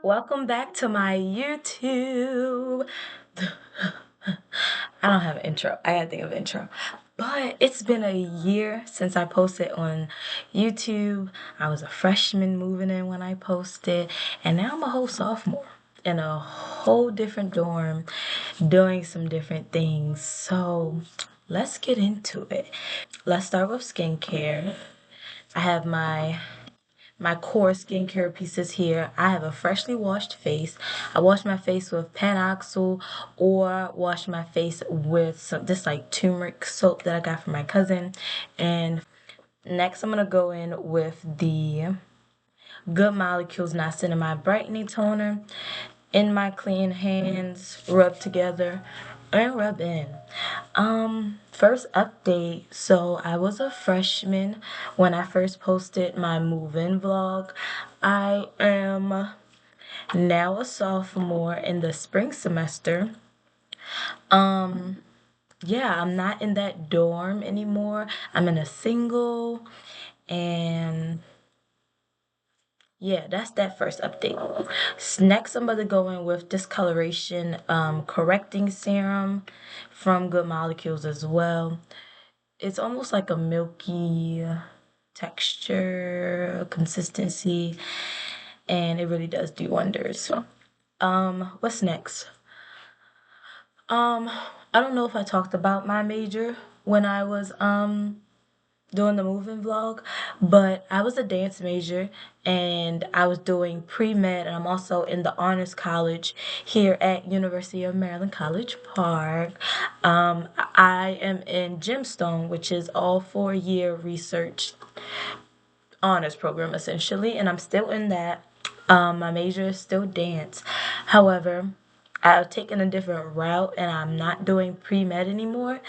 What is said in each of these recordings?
Welcome back to my YouTube. I don't have an intro. I gotta think of an intro. But it's been a year since I posted on YouTube. I was a freshman moving in when I posted, and now I'm a whole sophomore in a whole different dorm doing some different things. So let's get into it. Let's start with skincare. I have my core skincare pieces here. I have a freshly washed face. I wash my face with Panoxyl or wash my face with this like turmeric soap that I got from my cousin. And next I'm gonna go in with the Good Molecules Niacinamide Brightening Toner in my clean hands, rub together and rub in. First update. So I was a freshman when I first posted my move-in vlog. I am now a sophomore in the spring semester. Um, yeah, I'm not in that dorm anymore. I'm in a single, and yeah, that's that first update. Next, I'm about to go in with discoloration correcting serum from Good Molecules as well. It's almost like a milky texture, consistency, and it really does do wonders. What's next? Um, I don't know if I talked about my major when I was doing the moving vlog, but I was a dance major and I was doing pre-med, and I'm also in the honors college here at University of Maryland College Park. I am in Gemstone, which is all 4-year research honors program essentially, and I'm still in that. My major is still dance. However, I've taken a different route and I'm not doing pre-med anymore.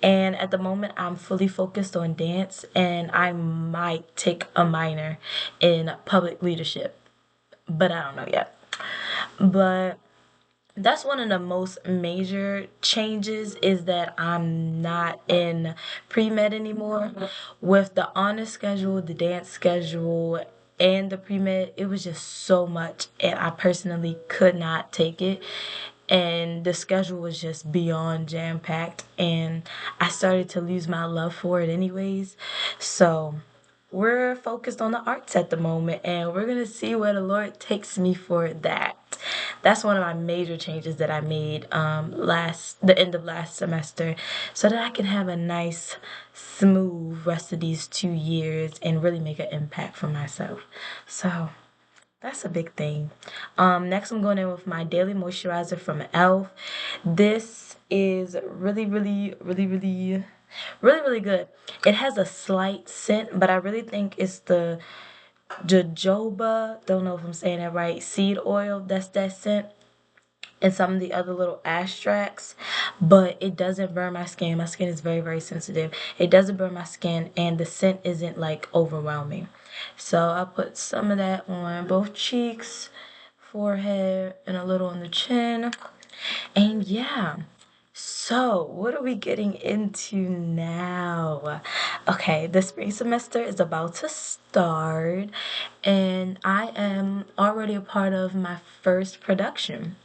And at the moment, I'm fully focused on dance, and I might take a minor in public leadership, but I don't know yet. But that's one of the most major changes, is that I'm not in pre-med anymore. With the honor schedule, the dance schedule, and the pre-med, it was just so much, and I personally could not take it. And the schedule was just beyond jam-packed, and I started to lose my love for it anyways. So we're focused on the arts at the moment, and we're gonna see where the Lord takes me for that. That's one of my major changes that I made the end of last semester, so that I can have a nice smooth rest of these 2 years and really make an impact for myself. So that's a big thing. Next I'm going in with my daily moisturizer from elf. This is really good. It has a slight scent, but I really think it's the jojoba, don't know if I'm saying that right, seed oil, that's that scent, and some of the other little extracts. But it doesn't burn my skin. My skin is very sensitive. It doesn't burn my skin, and the scent isn't like overwhelming. So I put some of that on both cheeks, forehead, and a little on the chin. And yeah, so what are we getting into now? Okay, the spring semester is about to start, and I am already a part of my first production.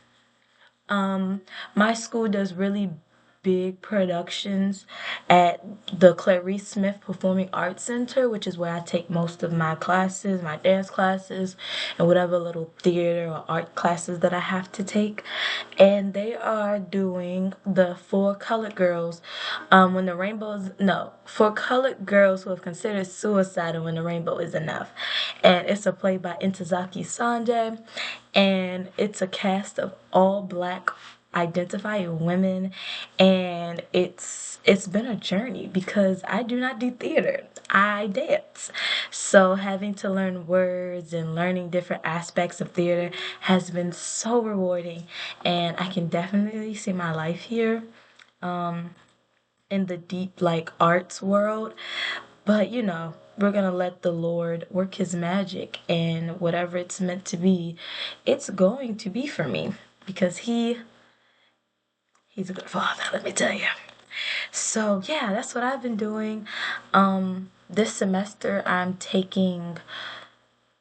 My school does really big productions at the Clarice Smith Performing Arts Center, which is where I take most of my classes, my dance classes, and whatever little theater or art classes that I have to take. And they are doing the Four Colored Girls, when the rainbow is, no, For Colored Girls Who Have Considered Suicide and When the Rainbow Is Enough. And it's a play by Intozaki Sanjay, and it's a cast of all black identifying women, and it's been a journey because I do not do theater. I dance. So having to learn words and learning different aspects of theater has been so rewarding, and I can definitely see my life here in the deep like arts world. But we're gonna let the Lord work his magic, and whatever it's meant to be, it's going to be for me, because he's a good father, let me tell you. So yeah, that's what I've been doing. This semester I'm taking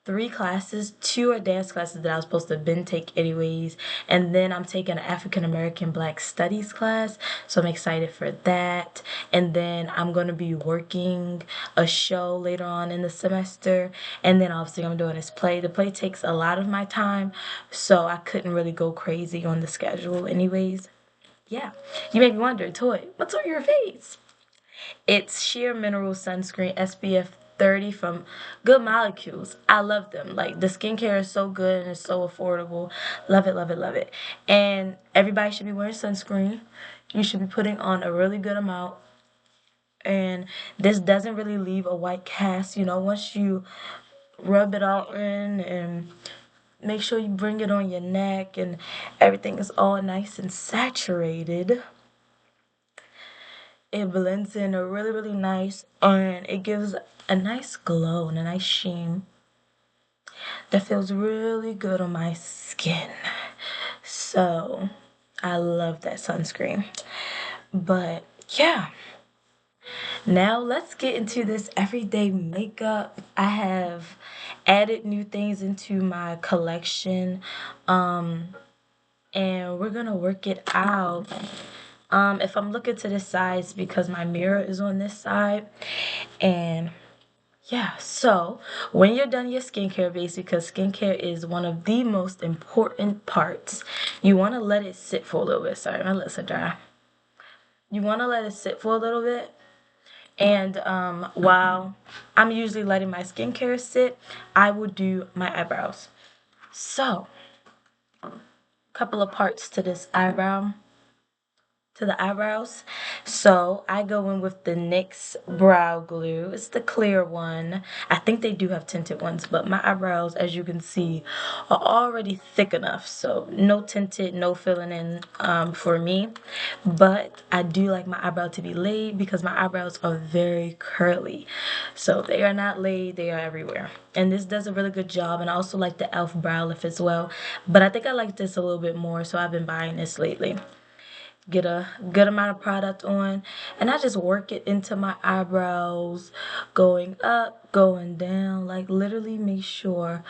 three classes. Two are dance classes that I was supposed to have been take anyways, and then I'm taking an African American Black Studies class, so I'm excited for that. And then I'm going to be working a show later on in the semester, and then obviously I'm doing this play. The play takes a lot of my time, so I couldn't really go crazy on the schedule anyways. Yeah, you make me wonder, Toy, what's on your face? It's sheer mineral sunscreen SPF 30 from Good Molecules. I love them. Like, the skincare is so good and it's so affordable. Love it, love it, love it. And everybody should be wearing sunscreen. You should be putting on a really good amount. And this doesn't really leave a white cast. You know, once you rub it all in and make sure you bring it on your neck and everything is all nice and saturated, it blends in a really, really nice, and it gives a nice glow and a nice sheen that feels really good on my skin. So I love that sunscreen. But yeah, now let's get into this everyday makeup. I have added new things into my collection, and we're gonna work it out. If I'm looking to this side, it's because my mirror is on this side. And yeah, so when you're done your skincare base, because skincare is one of the most important parts, you want to let it sit for a little bit. Sorry, my lips are dry. You want to let it sit for a little bit. And while I'm usually letting my skincare sit, I will do my eyebrows. So, couple of parts to this eyebrow. To the eyebrows. So I go in with the NYX brow glue. It's the clear one. I think they do have tinted ones, but my eyebrows, as you can see, are already thick enough. So no tinted, no filling in for me. But I do like my eyebrow to be laid because my eyebrows are very curly. So they are not laid, they are everywhere. And this does a really good job. And I also like the e.l.f. brow lift as well. But I think I like this a little bit more, so I've been buying this lately. Get a good amount of product on, and I just work it into my eyebrows, going up, going down, like literally make sure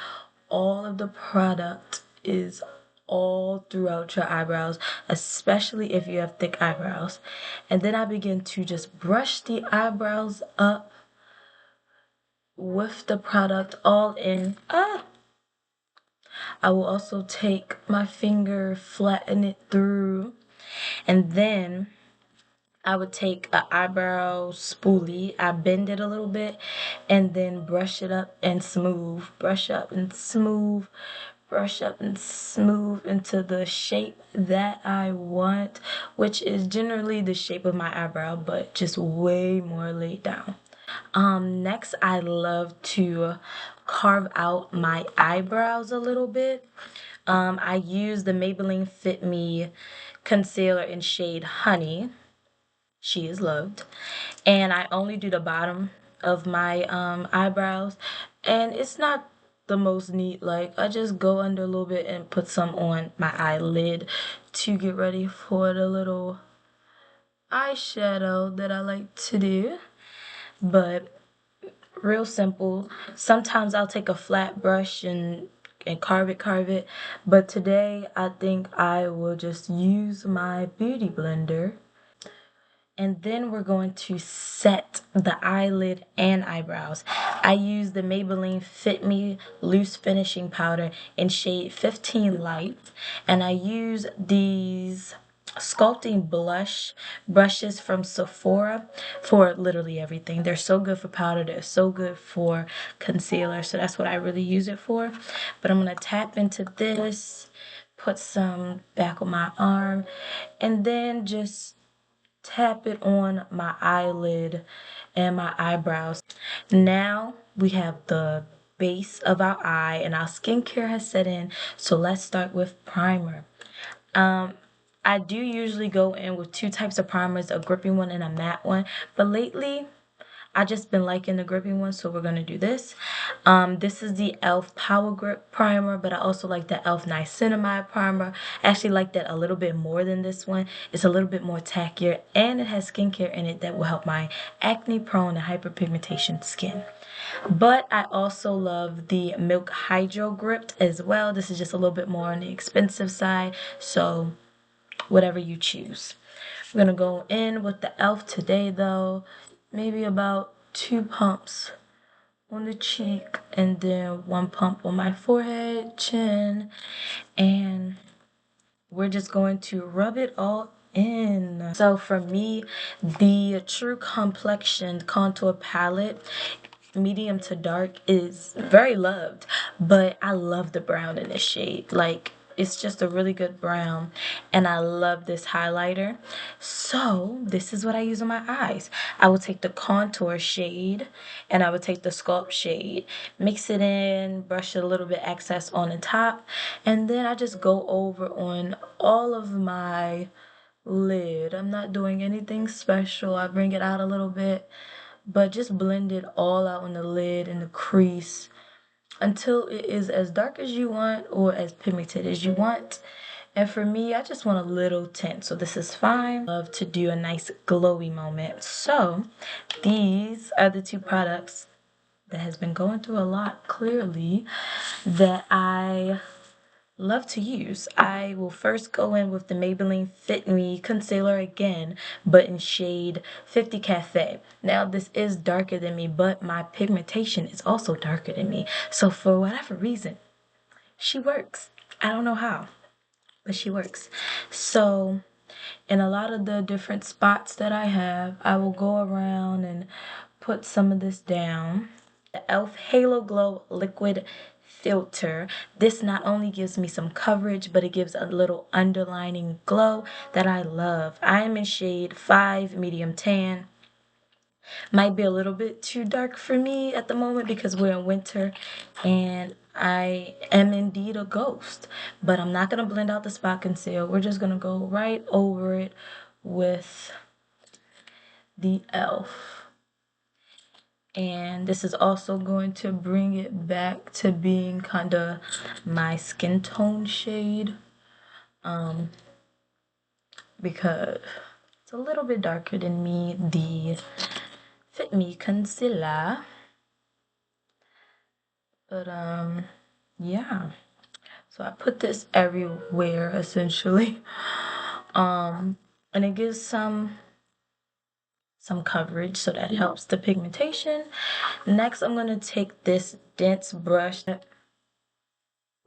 all of the product is all throughout your eyebrows, especially if you have thick eyebrows. And then I begin to just brush the eyebrows up with the product all in. I will also take my finger, flatten it through, and then I would take an eyebrow spoolie, I bend it a little bit, and then brush it up and smooth, brush up and smooth, brush up and smooth into the shape that I want, which is generally the shape of my eyebrow, but just way more laid down. Next, I love to carve out my eyebrows a little bit. I use the Maybelline Fit Me concealer in shade Honey. She is loved. And I only do the bottom of my eyebrows. And it's not the most neat. Like, I just go under a little bit and put some on my eyelid to get ready for the little eyeshadow that I like to do. But real simple. Sometimes I'll take a flat brush and carve it. But today I think I will just use my beauty blender. And then we're going to set the eyelid and eyebrows. I use the Maybelline Fit Me Loose Finishing Powder in shade 15 Light. And I use these sculpting blush brushes from Sephora for literally everything. They're so good for powder. They're so good for concealer. So that's what I really use it for. But I'm going to tap into this, put some back on my arm, and then just tap it on my eyelid and my eyebrows. Now we have the base of our eye and our skincare has set in. So let's start with primer. I do usually go in with two types of primers, a gripping one and a matte one. But lately, I just been liking the gripping one, so we're going to do this. This is the e.l.f. Power Grip Primer, but I also like the e.l.f. Niacinamide Primer. I actually like that a little bit more than this one. It's a little bit more tackier, and it has skincare in it that will help my acne-prone and hyperpigmentation skin. But I also love the Milk Hydro Grip as well. This is just a little bit more on the expensive side, so whatever you choose. I'm gonna go in with the e.l.f. today though, maybe about 2 pumps on the cheek and then 1 pump on my forehead, chin, and we're just going to rub it all in. So for me, the True Complexion Contour Palette, medium to dark, is very loved, but I love the brown in this shade. Like, it's just a really good brown, and I love this highlighter. So this is what I use on my eyes. I will take the contour shade and I would take the sculpt shade, mix it in, brush a little bit excess on the top, and then I just go over on all of my lid. I'm not doing anything special. I bring it out a little bit, but just blend it all out on the lid and the crease until it is as dark as you want or as pigmented as you want. And for me, I just want a little tint, so this is fine. I love to do a nice glowy moment. So these are the two products that has been going through a lot clearly that I love to use. I will first go in with the Maybelline Fit Me concealer again, but in shade 50 Cafe. Now this is darker than me, but my pigmentation is also darker than me. So for whatever reason, she works. I don't know how, but she works. So in a lot of the different spots that I have, I will go around and put some of this down. The e.l.f. Halo Glow Liquid Filter. This not only gives me some coverage, but it gives a little underlining glow that I love. I am in shade 5 medium tan. Might be a little bit too dark for me at the moment because we're in winter and I am indeed a ghost. But I'm not going to blend out the spot conceal. We're just going to go right over it with the e.l.f. And this is also going to bring it back to being kind of my skin tone shade, because it's a little bit darker than me, the Fit Me concealer. But yeah, so I put this everywhere essentially, and it gives some coverage, so that helps the pigmentation. Next, I'm gonna take this dense brush,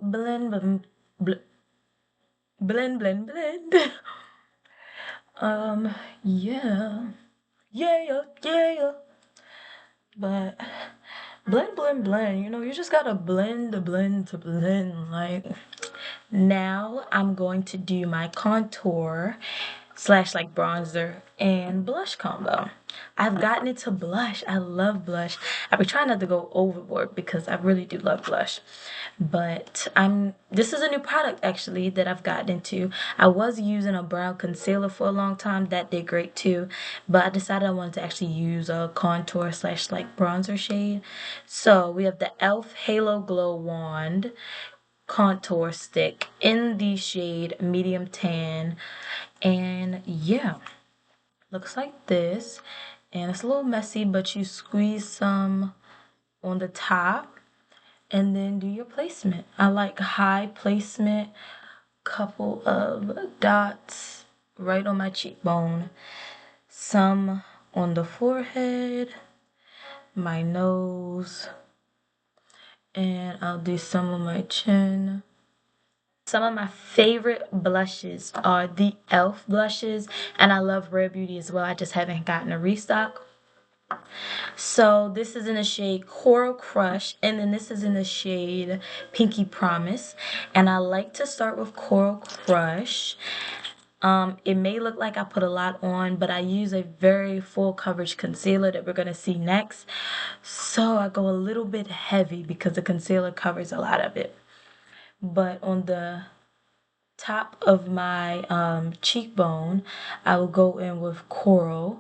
blend, blend, blend, blend, blend. Yeah, yeah, yeah. But blend, blend, blend. You know, you just gotta blend to blend to blend. Like, now I'm going to do my contour slash like bronzer and blush combo. I've gotten into blush. I love blush. I've been trying not to go overboard because I really do love blush. But this is a new product actually that I've gotten into. I was using a brown concealer for a long time. That did great too. But I decided I wanted to actually use a contour slash like bronzer shade. So we have the e.l.f. Halo Glow Wand contour stick in the shade medium tan, and yeah, looks like this. And it's a little messy, but you squeeze some on the top and then do your placement. I like high placement, couple of dots right on my cheekbone, some on the forehead, my nose, and I'll do some on my chin. Some of my favorite blushes are the e.l.f. blushes, and I love Rare Beauty as well. I just haven't gotten a restock. So this is in the shade Coral Crush, and then this is in the shade Pinky Promise. And I like to start with Coral Crush. It may look like I put a lot on, but I use a very full coverage concealer that we're going to see next. So I go a little bit heavy because the concealer covers a lot of it. But on the top of my cheekbone, I will go in with Coral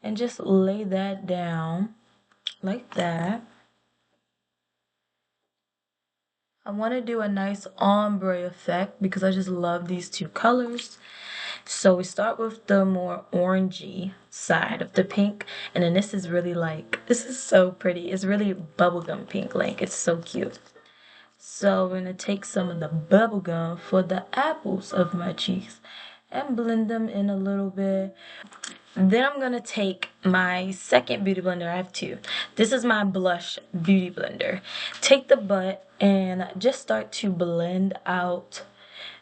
and just lay that down like that. I want to do a nice ombre effect because I just love these two colors. So we start with the more orangey side of the pink, and then this is really like, this is so pretty. It's really bubblegum pink, like it's so cute. So we're gonna take some of the bubblegum for the apples of my cheeks and blend them in a little bit. Then I'm gonna take my second beauty blender. I have two. This is my blush beauty blender. Take the butt and just start to blend out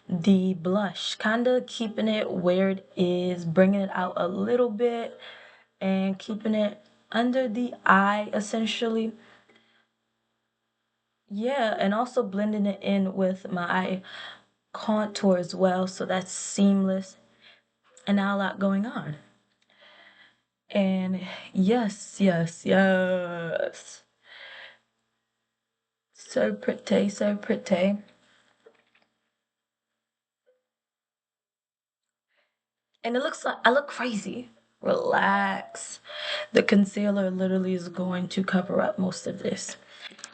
the blush, kind of keeping it where it is, bringing it out a little bit and keeping it under the eye essentially. Yeah, and also blending it in with my contour as well, so that's seamless and not a lot going on. And yes, yes, yes. So pretty, so pretty. And it looks like I look crazy. Relax. The concealer literally is going to cover up most of this.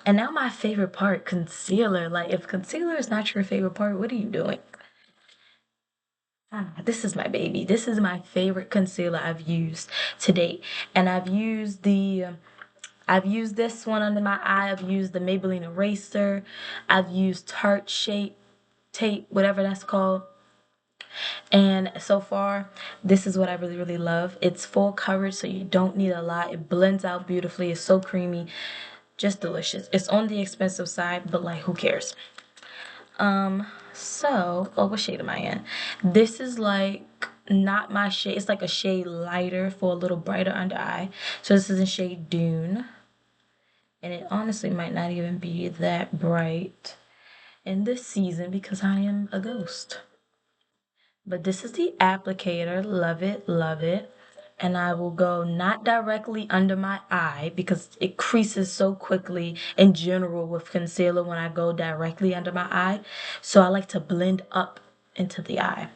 And now my favorite part, concealer. Like, if concealer is not your favorite part, what are you doing? This is my baby. This is my favorite concealer I've used to date. And I've used this one under my eye. I've used the Maybelline eraser. I've used Tarte Shape Tape, whatever that's called. And so far, this is what I really, really love. It's full coverage, so you don't need a lot. It blends out beautifully. It's so creamy. Just delicious. It's on the expensive side, but like, who cares? Oh, what shade am I in? This is like not my shade. It's like a shade lighter for a little brighter under eye. So this is in shade Dune. And it honestly might not even be that bright in this season because I am a ghost. But this is the applicator. Love it, love it. And I will go not directly under my eye because it creases so quickly in general with concealer when I go directly under my eye. So I like to blend up into the eye,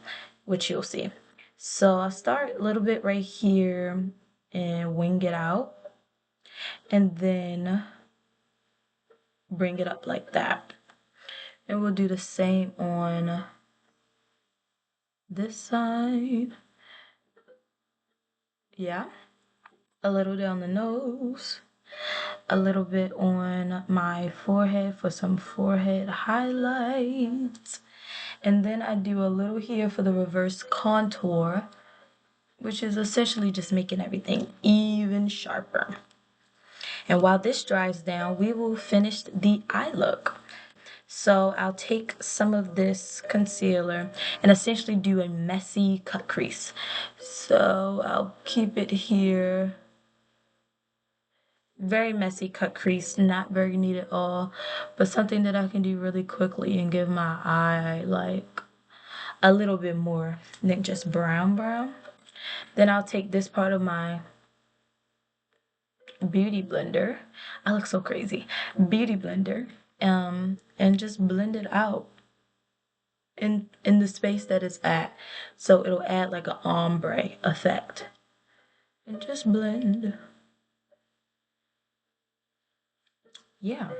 which you'll see. So I'll start a little bit right here and wing it out. And then bring it up like that. And we'll do the same on this side. Yeah. A little down the nose. A little bit on my forehead for some forehead highlights. And then I do a little here for the reverse contour, which is essentially just making everything even sharper. And while this dries down, we will finish the eye look. So I'll take some of this concealer and essentially do a messy cut crease. So I'll keep it here. Very messy cut crease, not very neat at all, but something that I can do really quickly and give my eye like a little bit more than just brown. Then I'll take this part of my beauty blender. I look so crazy. Beauty blender. And just blend it out in the space that it's at. So it'll add like an ombre effect. And just blend. Yeah.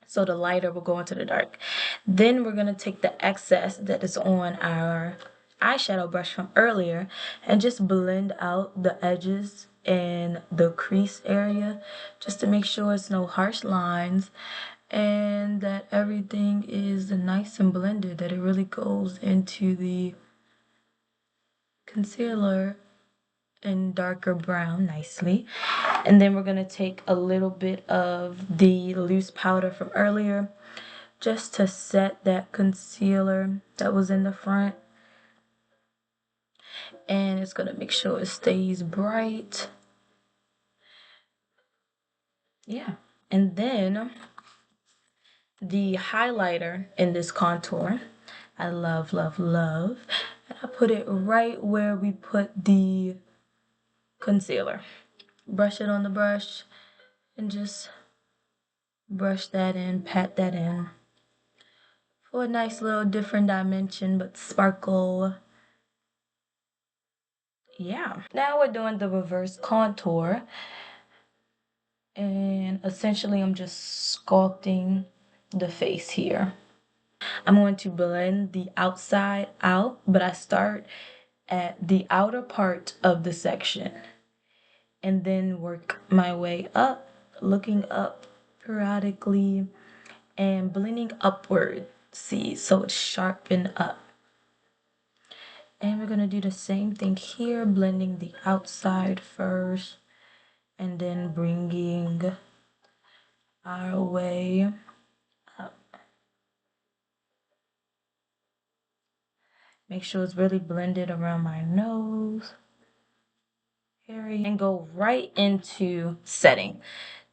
So the lighter will go into the dark. Then we're going to take the excess that is on our eyeshadow brush from earlier and just blend out the edges and the crease area just to make sure it's no harsh lines and that everything is nice and blended, that it really goes into the concealer in darker brown nicely. And then we're going to take a little bit of the loose powder from earlier just to set that concealer that was in the front. And it's going to make sure it stays bright. Yeah. And then the highlighter in this contour, I love, love, love. And I put it right where we put the concealer. Brush it on the brush and just brush that in, pat that in for a nice little different dimension but sparkle. Yeah. Now we're doing the reverse contour. And essentially I'm just sculpting the face here. I'm going to blend the outside out, but I start at the outer part of the section and then work my way up, looking up periodically and blending upward. See, so it's sharpened up. And we're gonna do the same thing here, blending the outside first and then bringing our way up. Make sure it's really blended around my nose. And go right into setting.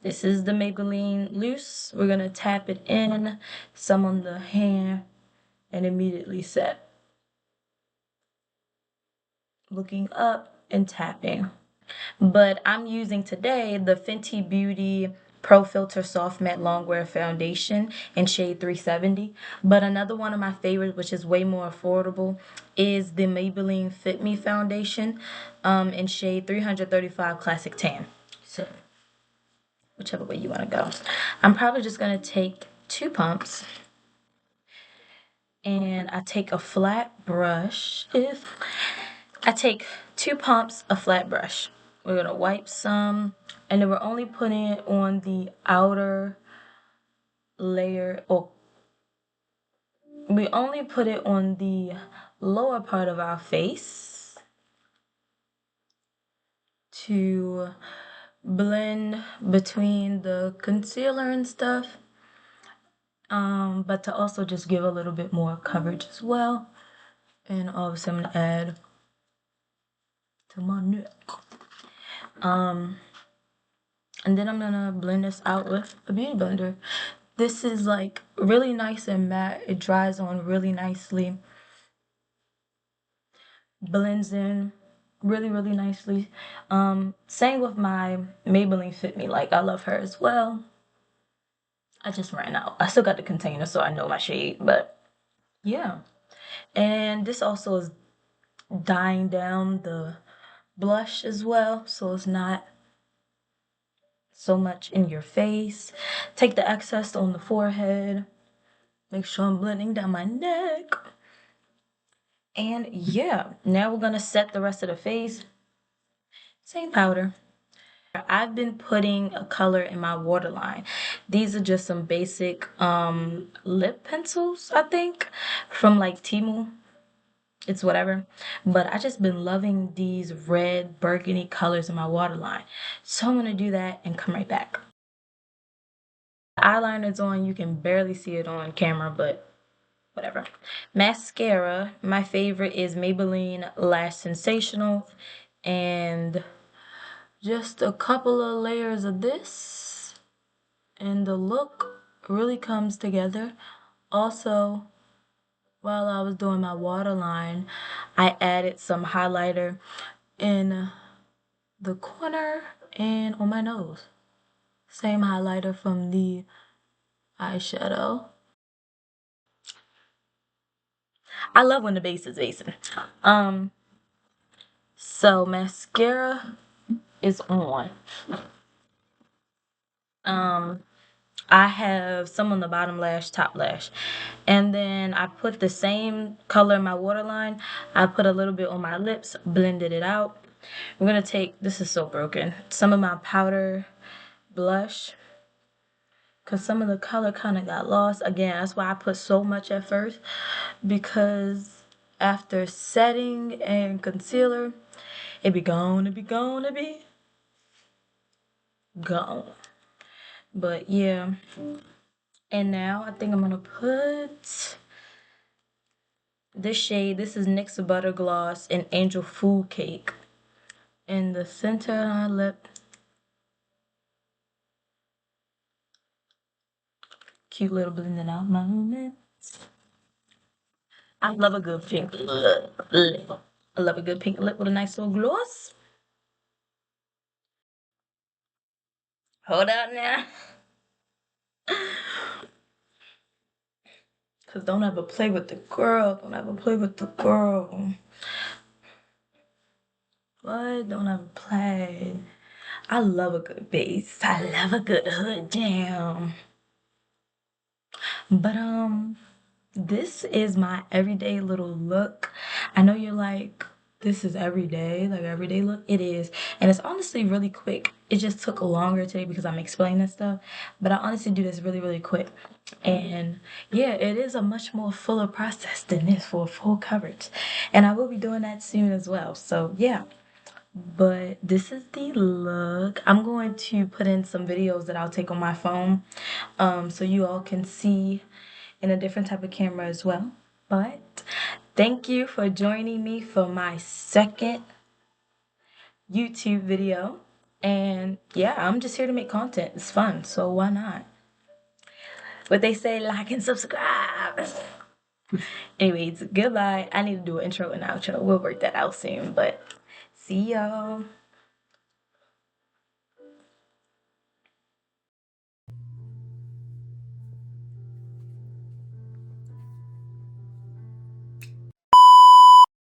This is the Maybelline Loose. We're gonna tap it in, some on the hand, and immediately set. Looking up and tapping. But I'm using today the Fenty Beauty Pro Filter Soft Matte Longwear Foundation in shade 370. But another one of my favorites, which is way more affordable, is the Maybelline Fit Me Foundation in shade 335 Classic Tan. So whichever way you want to go. I'm probably just going to take 2 pumps. And I take a flat brush. I take 2 pumps, a flat brush. We're going to wipe some, and then we're only putting it on the outer layer. Oh, we only put it on the lower part of our face to blend between the concealer and stuff, but to also just give a little bit more coverage as well. And obviously I'm going to add to my neck. And then I'm gonna blend this out with a beauty blender. This is like really nice and matte. It dries on really nicely. Blends in really, really nicely. Same with my Maybelline Fit Me. Like, I love her as well. I just ran out. I still got the container, so I know my shade, but yeah. And this also is dyeing down the blush as well, so it's not so much in your face. Take the excess on the forehead. Make sure I'm blending down my neck. And yeah, now we're gonna set the rest of the face. Same powder. I've been putting a color in my waterline. These are just some basic lip pencils, I think, from like Temu. It's whatever. But I just been loving these red burgundy colors in my waterline. So I'm gonna do that and come right back. The eyeliner's on. You can barely see it on camera, but whatever. Mascara, my favorite is Maybelline Lash Sensational, and just a couple of layers of this, and the look really comes together. Also, while I was doing my waterline, I added some highlighter in the corner and on my nose. Same highlighter from the eyeshadow. I love when the base is basing. So mascara is on. I have some on the bottom lash, top lash. And then I put the same color in my waterline. I put a little bit on my lips, blended it out. I'm gonna take, this is so broken, some of my powder blush, because some of the color kind of got lost. Again, that's why I put so much at first, because after setting and concealer, it be gone, it be gone, it be gone. But yeah. And now I think I'm gonna put this shade. This is NYX Butter Gloss and Angel Food Cake in the center of my lip. Cute little blending out moment. I love a good pink lip. I love a good pink lip with a nice little gloss. Hold out now. Cause don't ever play with the girl. Don't ever play with the girl. What? Don't ever play. I love a good base. I love a good hood jam. But this is my everyday little look. I know you're like, this is everyday, like everyday look. It is. And it's honestly really quick. It just took longer today because I'm explaining stuff. But I honestly do this really, really quick. And yeah, it is a much more fuller process than this for full coverage. And I will be doing that soon as well. So yeah. But this is the look. I'm going to put in some videos that I'll take on my phone, so you all can see in a different type of camera as well. But thank you for joining me for my second YouTube video. And yeah, I'm just here to make content. It's fun, so why not? What they say, like and subscribe. Anyways, goodbye. I need to do an intro and outro. We'll work that out soon, but see y'all.